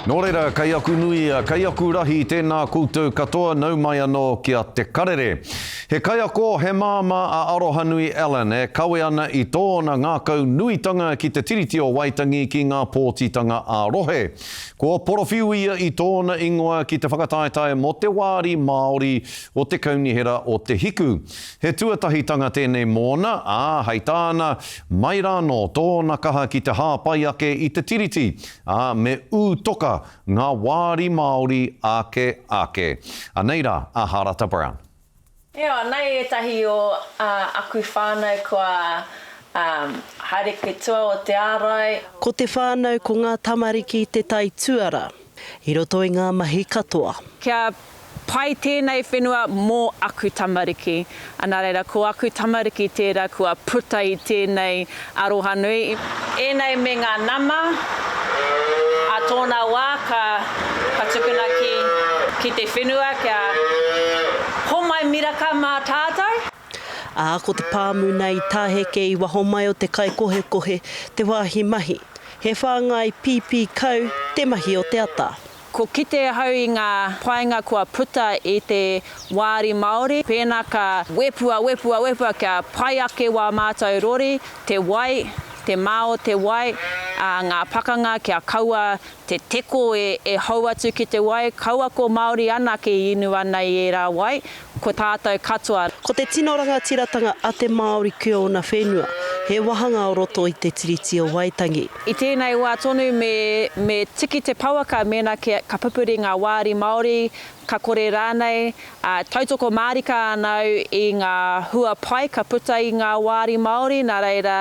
Nō reira, kai aku nui, kai aku rahi tēnā koutou katoa nau mai anō kia te karere. He kai ako he māma a Arohanui Ellen e kawe ana i tōna ngākau nuitanga ki te tiriti o Waitangi ki ngā pōtitanga a Rohe. Ko porowhiu ia i tōna ingoa ki te whakataetae mo te wāri Māori o te kaunihera o te hiku. He tuatahitanga tēnei mōna, hei tāna mai rāno tōna kaha ki te hāpai ake i te tiriti, me ūtoka ngā wāri Māori ake. Aneira, a Harata Brown. Ia, nei e tahi o aku whānau kua hareke tua o te ārai. Ko te whānau ko ngā tamariki te tai tuara, i roto i ngā mahi katoa. Kia pai tēnei whenua mō aku tamariki. Ana reira, ko aku tamariki tērā kua puta i tēnei Arohanui. Enei me ngā nama, a tōna wā ka tukuna ki te whenua, kia homai miraka mā tātou. Ko te pāmu nei tāheke i waho mai o te kai kohe te wāhi mahi. He whāngai pipi kau te mahi o te ata. Ko kite hau i ngā painga kua puta i te wāri Māori. Pēnā ka wepua kia pai ake wā mātou rori, te wai, te mao, te wai, ngā pakanga kia kaua te teko e hau atu ki te wai, kaua ko Māori ana ke inu ana i e rā wai, ko tātou katoa. Ko te tino rangatiratanga a te Māori kia o na whenua, he wahanga o roto i te tiriti o Waitangi. I tēnei wā tonu me tiki te pauaka mena ka pupuri ngā wāri Māori, ka kore rānei, tautoko mārika anau i ngā hua pai, ka puta i ngā wāri Māori, nā reira,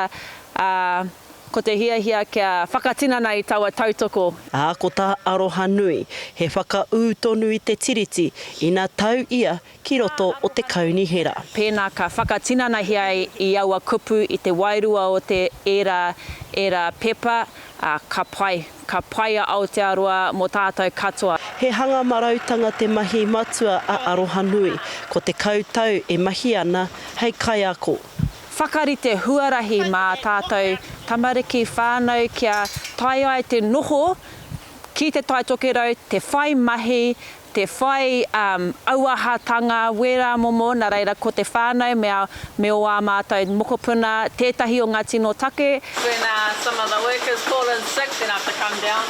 ko te hiahia kia whakatinana i taua tautoko. Ko tā Arohanui, he whakaūtonu i te tiriti, ina tau ia ki roto o te kaunihera. Pēnā ka whakatinana hia i aua kupu i te wairua o te era pepa, ka pai a Aotearoa mo tātou katoa. He hanga marautanga te mahi matua a Arohanui, ko te kautau e mahi ana hei kai ako. Whakarite huarahi mā tātou tamariki whānau kia tai ai te noho ki te tai tokerau, te whai mahi, te whai auahatanga, wera momo, nā reira ko te whānau me o a mātou mokopuna, tētahi o ngā tino take. When some of the workers call in sick, then I have to come down.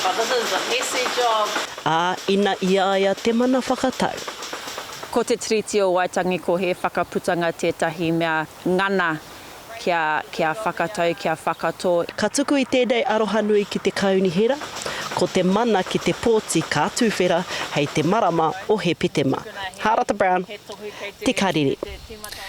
But this is a messy job. Ina iaia te mana whakatau. Ko te tiriti o Waitangi ko he whakaputanga tētahi mea ngana kia whakatau, kia whakato. Ka tuku i tēnei Arohanui ki te kaunihera, ko te mana ki te pōti ka tuwhera hei te marama o he pitema. Harata Brown, te kariri.